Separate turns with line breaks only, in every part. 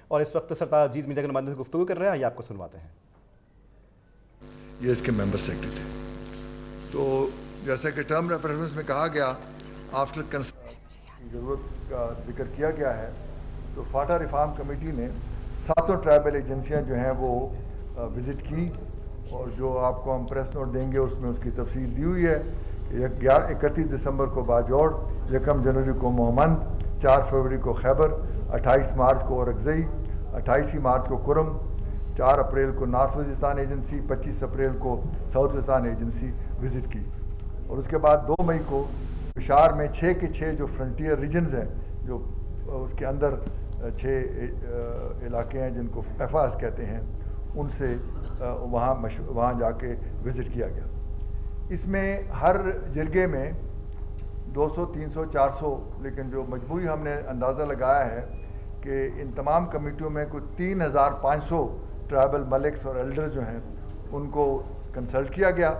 اور اس وقت سرتاج عزیز میڈیا کے نمائندے سے گفتگو کر رہے ہیں، یہ آپ کو سنواتے ہیں۔
یہ اس کے ممبر سیکرٹری تھے۔ تو جیسا کہ ٹرم ریفرنس میں کہا گیا، آفٹر کنسلٹ کی ضرورت کا ذکر کیا گیا ہے، تو فاٹا ریفارم کمیٹی نے 7 ٹرائبل ایجنسیاں جو ہیں وہ وزٹ کی، اور جو آپ کو ہم پریس نوٹ دیں گے اس میں اس کی تفصیل دی ہوئی ہے کہ 31 دسمبر کو باجوڑ، 1 جنوری کو مومند، 4 فروری کو خیبر، 28 مارچ کو اورکزئی، 28 مارچ کو کرم، 4 اپریل کو نارتھ وزیرستان ایجنسی، 25 اپریل کو ساؤتھ وزیرستان ایجنسی وزٹ کی، اور اس کے بعد 2 مئی کو پشاور میں 6 کے 6 جو فرنٹیئر ریجنز ہیں، جو اس کے اندر 6 علاقے ہیں جن کو ایفاز کہتے ہیں، ان سے وہاں جا کے وزٹ کیا گیا۔ اس میں ہر جرگے میں 200 300 400، لیکن جو مجموعی ہم نے اندازہ لگایا ہے کہ ان تمام کمیٹیوں میں کوئی 3500 ٹرائبل ملکس اور ایلڈرز جو ہیں ان کو کنسلٹ کیا گیا۔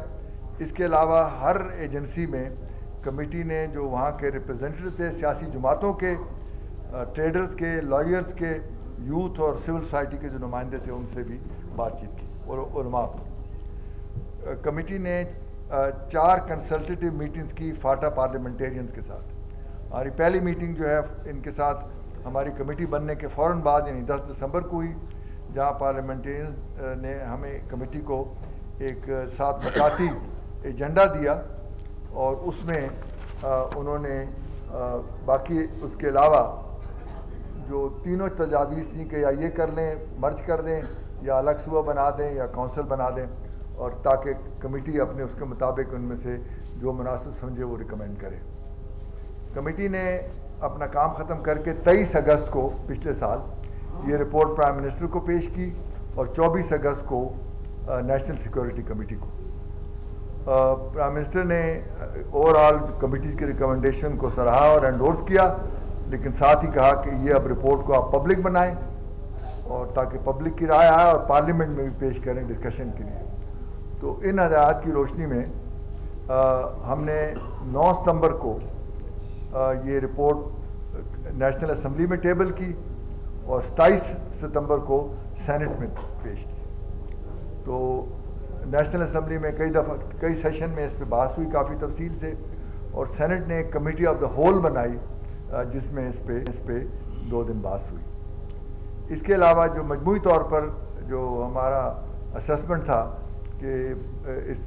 اس کے علاوہ ہر ایجنسی میں کمیٹی نے جو وہاں کے ریپرزینٹیو تھے، سیاسی جماعتوں کے، ٹریڈرز کے، لائرز کے، یوتھ اور سول سوسائٹی کے جو نمائندے تھے ان سے بھی بات چیت کی، اور علماء کو۔ کمیٹی نے 4 کنسلٹیٹیو میٹنگز کی فاٹا پارلیمنٹیرینز کے ساتھ۔ ہماری پہلی میٹنگ جو ہے ان کے ساتھ ہماری کمیٹی بننے کے فوراً بعد یعنی 10 دسمبر کو ہوئی، جہاں پارلیمنٹیرینز نے ہمیں کمیٹی کو ایک 7 نکاتی ایجنڈا دیا، اور اس میں انہوں نے باقی اس کے علاوہ جو تینوں تجاویز تھیں کہ یا یہ کر لیں، مرج کر دیں، یا الگ صوبہ بنا دیں، یا کونسل بنا دیں، اور تاکہ کمیٹی اپنے اس کے مطابق ان میں سے جو مناسب سمجھے وہ ریکمینڈ کرے۔ کمیٹی نے اپنا کام ختم کر کے 23 اگست کو پچھلے سال یہ رپورٹ پرائم منسٹر کو پیش کی، اور 24 اگست کو نیشنل سیکورٹی کمیٹی کو۔ پرائم منسٹر نے اوور آل کمیٹی کی ریکمنڈیشن کو سراہا اور انڈورس کیا، لیکن ساتھ ہی کہا کہ یہ اب رپورٹ کو آپ پبلک بنائیں، اور تاکہ پبلک کی رائے آئے اور پارلیمنٹ میں بھی پیش کریں ڈسکشن کے لیے۔ تو ان ہدایات کی روشنی میں ہم نے 9 ستمبر کو یہ رپورٹ نیشنل اسمبلی میں ٹیبل کی، اور 27 ستمبر کو سینٹ میں پیش کی۔ تو نیشنل اسمبلی میں کئی سیشن میں اس پہ بحث ہوئی کافی تفصیل سے، اور سینٹ نے ایک کمیٹی آف دا ہول بنائی جس میں اس پہ 2 دن بحث ہوئی۔ اس کے علاوہ جو مجموعی طور پر جو ہمارا اسسمنٹ تھا کہ اس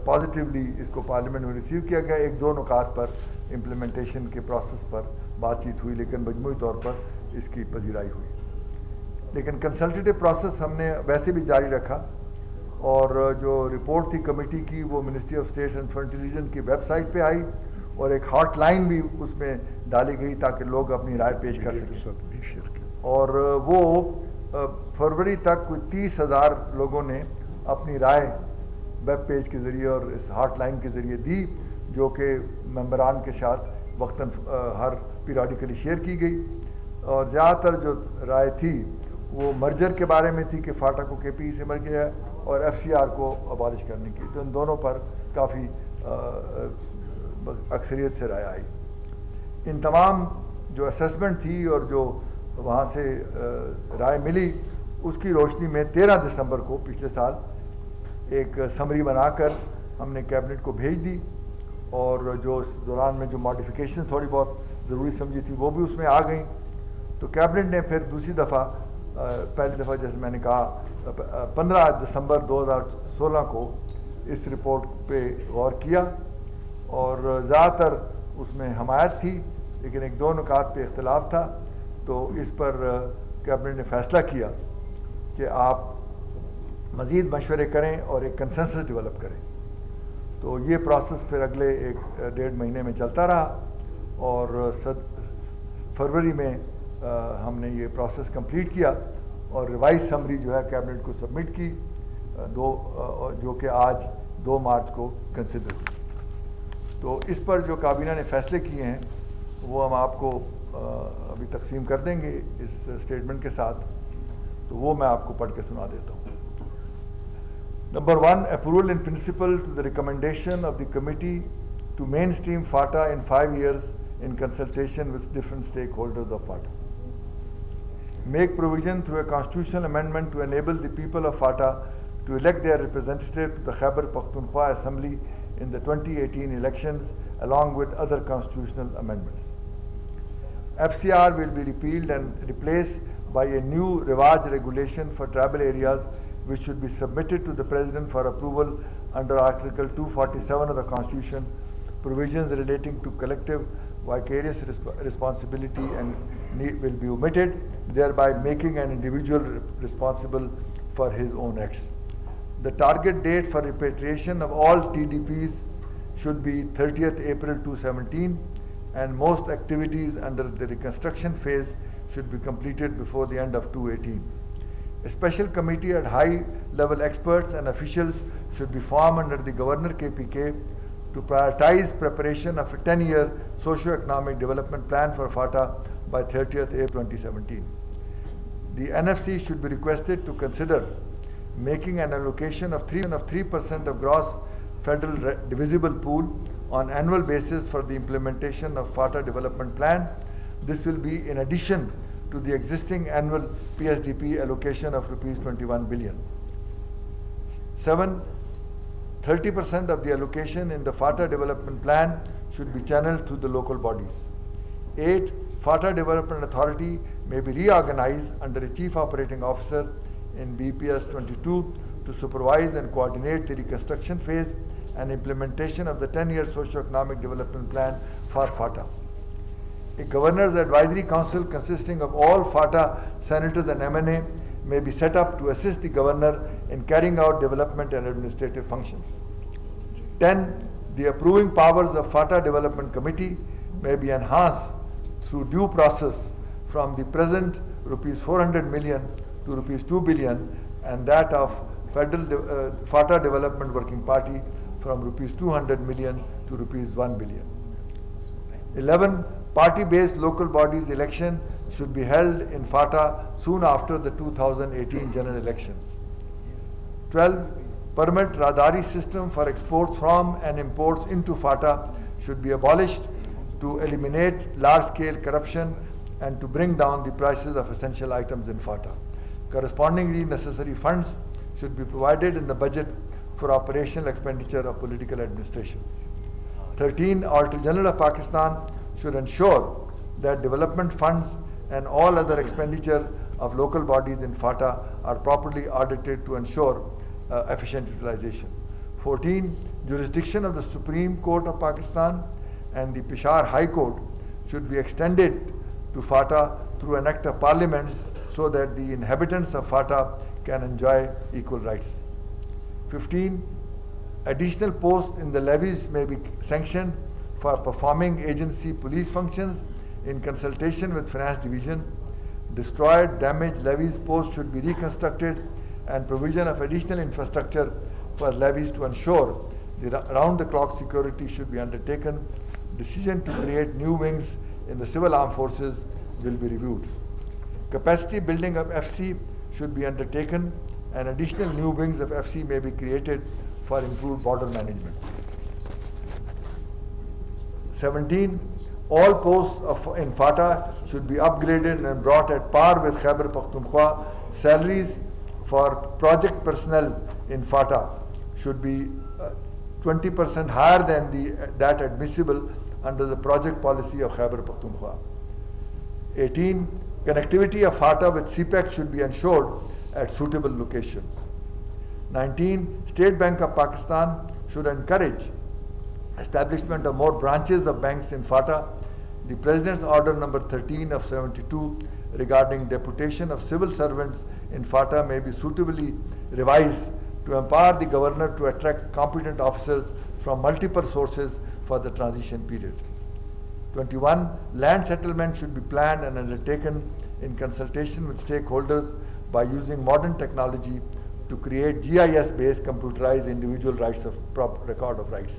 پازیٹیولی اس کو پارلیمنٹ میں ریسیو کیا گیا، 1-2 نکات پر امپلیمنٹیشن کے پروسیس پر بات چیت ہوئی، لیکن مجموعی طور پر اس کی پذیرائی ہوئی۔ لیکن کنسلٹیٹیو پروسیس ہم نے ویسے بھی جاری رکھا، اور جو رپورٹ تھی کمیٹی کی وہ ministry of state and frontier region کی ویب سائٹ پہ آئی، اور ایک ہاٹ لائن بھی اس میں ڈالی گئی تاکہ لوگ اپنی رائے پیش کر سکیں، اور وہ فروری تک کوئی 30,000 لوگوں نے اپنی رائے ویب پیج کے ذریعے اور اس ہاٹ لائن کے ذریعے دی، جو کہ ممبران کے ساتھ وقتاً ہر پیریوڈیکلی شیئر کی گئی، اور زیادہ تر جو رائے تھی وہ مرجر کے بارے میں تھی کہ فاٹا کو کے پی سے مرج گیا، اور ایف سی آر کو ابالش کرنے کی۔ تو ان دونوں پر کافی اکثریت سے رائے آئی۔ ان تمام جو اسسمنٹ تھی اور جو وہاں سے رائے ملی، اس کی روشنی میں 13 دسمبر کو پچھلے سال ایک سمری بنا کر ہم نے کیبنٹ کو بھیج دی، اور جو اس دوران میں جو ماڈیفیکیشن تھوڑی بہت ضروری سمجھی تھی وہ بھی اس میں آ گئیں۔ تو کیبنٹ نے پھر دوسری دفعہ، پہلی دفعہ جیسے میں نے کہا 15 دسمبر 2016 کو اس رپورٹ پہ غور کیا، اور زیادہ تر اس میں حمایت تھی، لیکن 1-2 نکات پہ اختلاف تھا۔ تو اس پر کیبنٹ نے فیصلہ کیا کہ آپ مزید مشورے کریں اور ایک کنسنسس ڈیولپ کریں۔ تو یہ پروسیس پھر اگلے 1-1.5 مہینے میں چلتا رہا، اور فروری میں ہم نے یہ پروسیس کمپلیٹ کیا، اور ریوائز سمری جو ہے کیبنٹ کو سبمٹ کی، جو کہ آج 2 مارچ کو کنسیڈر ہوئی۔ تو اس پر جو کابینہ نے فیصلے کیے ہیں وہ ہم آپ کو ابھی تقسیم کر دیں گے اس اسٹیٹمنٹ کے ساتھ، تو وہ میں آپ کو پڑھ کے سنا دیتا ہوں۔ Number 1, approval in principle to the recommendation of the committee to mainstream FATA in 5 years in consultation with different stakeholders of FATA. make provision through a constitutional amendment to enable the people of FATA to elect their representative to the Khyber Pakhtunkhwa Assembly in the 2018 elections, along with other constitutional amendments. FCR will be repealed and replaced by a new Rivaj regulation for tribal areas, which should be submitted to the President for approval under Article 247 of the Constitution. Provisions relating to collective vicarious responsibility and will be omitted, thereby making an individual responsible for his own acts. The target date for repatriation of all TDPs should be 30th April 2017, and most activities under the reconstruction phase should be completed before the end of 2018. A special committee and high-level experts and officials should be formed under the Governor KPK to prioritize preparation of a 10-year socio-economic development plan for FATA by 30th April 2017. The NFC should be requested to consider making an allocation of 3% of gross federal divisible pool on annual basis for the implementation of FATA development plan. This will be in addition to the existing annual PSDP allocation of Rs 21 billion. 7. 30% of the allocation in the FATA development plan should be channeled through the local bodies. 8. FATA Development Authority may be reorganized under a Chief Operating Officer in BPS 22 to supervise and coordinate the reconstruction phase and implementation of the 10-year socio-economic development plan for FATA. A Governor's Advisory Council consisting of all FATA senators and MNA may be set up to assist the Governor in carrying out development and administrative functions. 10. The approving powers of FATA Development Committee may be enhanced through due process from the present Rs 400 million to Rs 2 billion, and that of Federal FATA Development Working Party from Rs 200 million to Rs 1 billion. 11. Party-based local bodies election should be held in FATA soon after the 2018 general elections. 12. Permit Radari system for exports from and imports into FATA should be abolished to eliminate large-scale corruption and to bring down the prices of essential items in FATA. Correspondingly, necessary funds should be provided in the budget for operational expenditure of political administration. 13. Auditor General of Pakistan should ensure that development funds and all other expenditure of local bodies in FATA are properly audited to ensure efficient utilization. 14. Jurisdiction of the Supreme Court of Pakistan and the Peshawar High Court should be extended to FATA through an act of parliament so that the inhabitants of FATA can enjoy equal rights. 15. Additional posts in the levies may be sanctioned for performing agency police functions in consultation with Finance Division. Destroyed, damaged levies posts should be reconstructed, and provision of additional infrastructure for levies to ensure the round-the-clock security should be undertaken. Decision to create new wings in the civil armed forces will be reviewed. Capacity building of FC should be undertaken, and additional new wings of FC may be created for improved border management. 17. All posts in FATA should be upgraded and brought at par with Khyber Pakhtunkhwa. Salaries for project personnel in FATA should be 20% higher than that admissible under the project policy of Khyber Pakhtunkhwa. 18. Connectivity of FATA with CPEC should be ensured at suitable locations. 19. State Bank of Pakistan should encourage establishment of more branches of banks in FATA. The President's Order number 13 of 72 regarding deputation of civil servants in FATA may be suitably revised to empower the Governor to attract competent officers from multiple sources for the transition period. 21. Land settlement should be planned and undertaken in consultation with stakeholders by using modern technology to create GIS-based computerized individual rights of record of rights.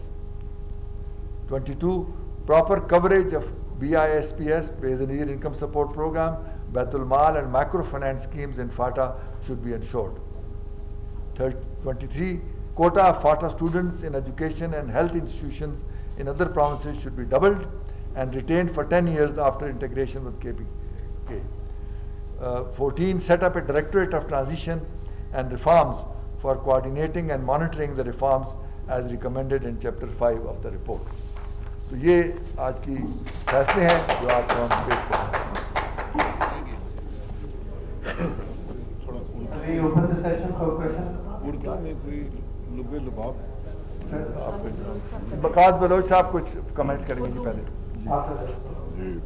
22. Proper coverage of BISPS, Base and Year Income Support Program, Baitul Mal and microfinance schemes in FATA should be ensured. 23. Quota of FATA students in education and health institutions in other provinces should be doubled and retained for 10 years after integration with KPK. 14 set up a Directorate of Transition and Reforms for coordinating and monitoring the reforms as recommended in Chapter 5 of the report. تو یہ آج کی فیصلے ہیں جو آپ کو ہم پیش کر رہے ہیں. بقات بلوچ صاحب کچھ کمنٹس کریں گے جی پہلے.
جی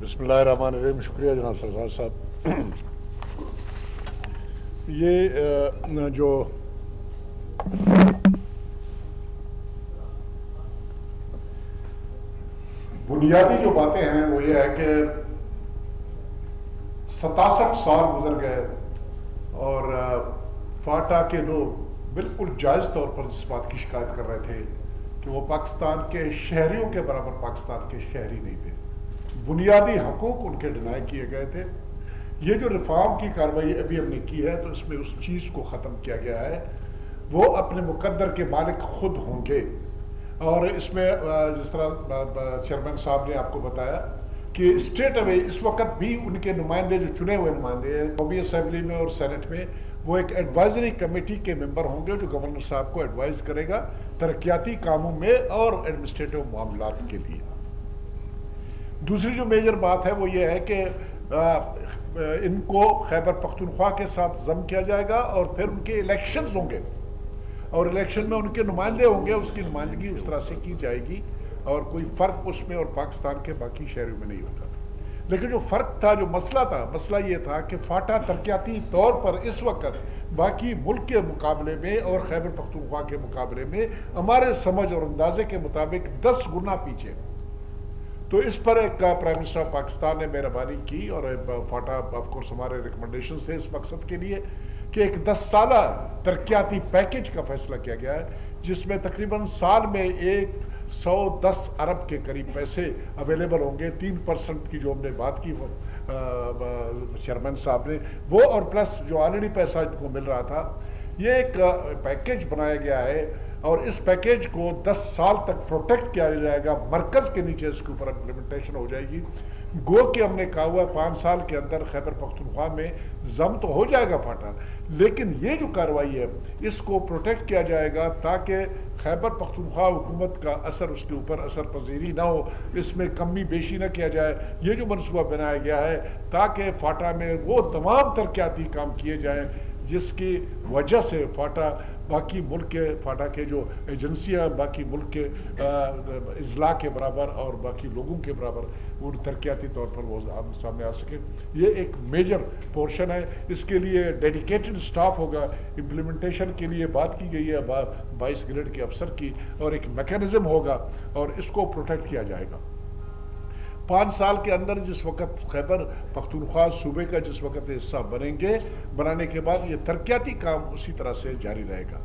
بسم اللہ الرحمن الرحیم. شکریہ جناب سرفراز صاحب. یہ جو بنیادی جو باتیں ہیں وہ یہ ہے کہ 67 سال گزر گئے اور فاٹا کے لوگ بالکل جائز طور پر اس بات کی شکایت کر رہے تھے کہ وہ پاکستان کے شہریوں کے برابر پاکستان کے شہری نہیں تھے. بنیادی حقوق ان کے ڈینائی کیے گئے تھے. یہ جو ریفارم کی کارروائی ابھی ہم نے کی ہے تو اس میں اس چیز کو ختم کیا گیا ہے. وہ اپنے مقدر کے مالک خود ہوں گے. اور اس میں جس طرح چیئرمین صاحب نے آپ کو بتایا کہ اسٹیٹ اوے اس وقت بھی ان کے نمائندے جو چنے ہوئے نمائندے ہیں قومی اسمبلی میں اور سینٹ میں وہ ایک ایڈوائزری کمیٹی کے ممبر ہوں گے جو گورنر صاحب کو ایڈوائز کرے گا ترقیاتی کاموں میں اور ایڈمنسٹریٹو معاملات کے لیے. دوسری جو میجر بات ہے وہ یہ ہے کہ ان کو خیبر پختونخوا کے ساتھ ضم کیا جائے گا اور پھر ان کے الیکشنز ہوں گے اور الیکشن میں ان کے نمائندے ہوں گے. اس کی نمائندگی اس طرح سے کی جائے گی اور کوئی فرق اس میں اور پاکستان کے باقی شہروں میں نہیں ہوگا. لیکن جو فرق تھا, جو مسئلہ تھا, مسئلہ یہ تھا کہ فاٹا ترقیاتی طور پر اس وقت باقی ملک کے مقابلے میں اور خیبر پختونخوا کے مقابلے میں ہمارے سمجھ اور اندازے کے مطابق 10 گنا پیچھے. تو اس پر ایک پرائم منسٹر آف پاکستان نے مہربانی کی اور فاٹا آف کورس ہمارے ریکمنڈیشنز تھے اس مقصد کے لیے کہ ایک 10 سالہ ترقیاتی پیکیج کا فیصلہ کیا گیا ہے جس میں تقریباً سال میں 110 ارب کے قریب پیسے اویلیبل ہوں گے. 3% کی جو ہم نے بات کی چیئرمین صاحب نے وہ اور پلس جو آلریڈی پیسہ کو مل رہا تھا. یہ ایک پیکیج بنایا گیا ہے اور اس پیکیج کو 10 سال تک پروٹیکٹ کیا جائے گا. مرکز کے نیچے اس کے اوپر امپلیمنٹیشن ہو جائے گی. گو کہ ہم نے کہا ہوا 5 سال کے اندر خیبر پختونخوا میں ضم تو ہو جائے گا فاٹا, لیکن یہ جو کارروائی ہے اس کو پروٹیکٹ کیا جائے گا تاکہ خیبر پختونخوا حکومت کا اثر اس کے اوپر اثر پذیری نہ ہو, اس میں کمی بیشی نہ کیا جائے. یہ جو منصوبہ بنایا گیا ہے تاکہ فاٹا میں وہ تمام ترقیاتی کام کیے جائیں جس کی وجہ سے فاٹا باقی ملک کے فاٹا کے جو ایجنسیاں باقی ملک کے اضلاع کے برابر اور باقی لوگوں کے برابر وہ ترقیاتی طور پر وہ سامنے آ سکے. یہ ایک میجر پورشن ہے. اس کے لیے ڈیڈیکیٹڈ سٹاف ہوگا. امپلیمنٹیشن کے لیے بات کی گئی ہے 22 گریڈ کے افسر کی اور ایک میکینزم ہوگا اور اس کو پروٹیکٹ کیا جائے گا. 5 سال کے اندر جس وقت خیبر پختونخوا صوبے کا جس وقت حصہ بنیں گے, بنانے کے بعد یہ ترقیاتی کام اسی طرح سے جاری رہے گا.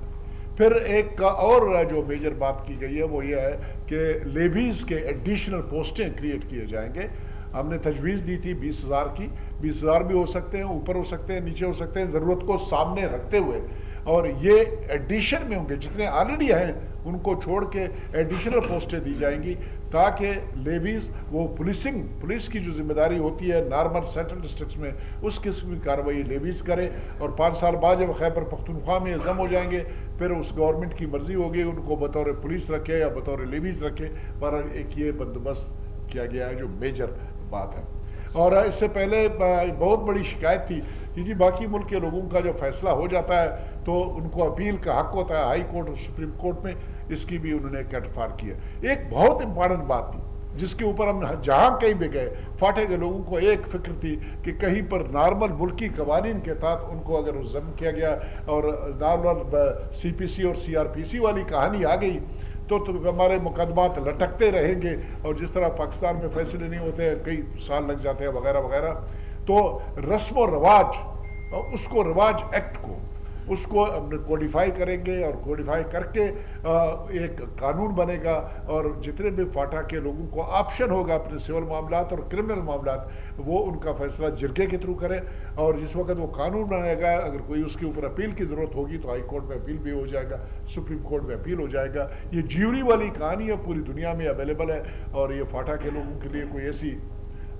پھر ایک اور جو میجر بات کی گئی ہے وہ یہ ہے کہ لیویز کے ایڈیشنل پوسٹیں کریٹ کیے جائیں گے. ہم نے تجویز دی تھی 20,000 کی. 20,000 بھی ہو سکتے ہیں, اوپر ہو سکتے ہیں, نیچے ہو سکتے ہیں, ضرورت کو سامنے رکھتے ہوئے. اور یہ ایڈیشن میں ہوں گے, جتنے آلریڈی ہیں ان کو چھوڑ کے ایڈیشنل پوسٹیں دی جائیں گی تاکہ لیویز وہ پولیس کی جو ذمہ داری ہوتی ہے نارمل سینٹرل ڈسٹرکٹس میں اس قسم کی کارروائی لیویز کرے. اور 5 سال بعد جب خیبر پختونخوا میں ضم ہو جائیں گے پھر اس گورنمنٹ کی مرضی ہوگی ان کو بطور پولیس رکھے یا بطور لیویز رکھے. پر ایک یہ بندوبست کیا گیا ہے جو میجر بات ہے. اور اس سے پہلے بہت بڑی شکایت تھی کہ جی باقی ملک کے لوگوں کا جو فیصلہ ہو جاتا ہے تو ان کو اپیل کا حق ہوتا ہے ہائی کورٹ اور سپریم کورٹ میں. اس کی بھی انہوں نے کٹفار کیا. ایک بہت امپارٹنٹ بات تھی جس کے اوپر ہم جہاں کہیں بھی گئے فاٹے کے لوگوں کو ایک فکر تھی کہ کہیں پر نارمل ملکی قوانین کے تحت ان کو اگر ضم کیا گیا اور نارمل CPC اور CRPC والی کہانی آ گئی تو ہمارے مقدمات لٹکتے رہیں گے اور جس طرح پاکستان میں فیصلے نہیں ہوتے ہیں, کئی سال لگ جاتے ہیں وغیرہ وغیرہ. تو رسم و رواج اس کو رواج ایکٹ کو اس کو کوڈیفائی کریں گے اور کوڈیفائی کر کے ایک قانون بنے گا اور جتنے بھی فاٹا کے لوگوں کو آپشن ہوگا اپنے سول معاملات اور کرمنل معاملات وہ ان کا فیصلہ جرگے کے تھرو کرے. اور جس وقت وہ قانون بنے گا اگر کوئی اس کے اوپر اپیل کی ضرورت ہوگی تو ہائی کورٹ میں اپیل بھی ہو جائے گا, سپریم کورٹ میں اپیل ہو جائے گا. یہ جیوری والی کہانی ہے پوری دنیا میں اویلیبل ہے اور یہ فاٹا کے لوگوں کے لیے کوئی ایسی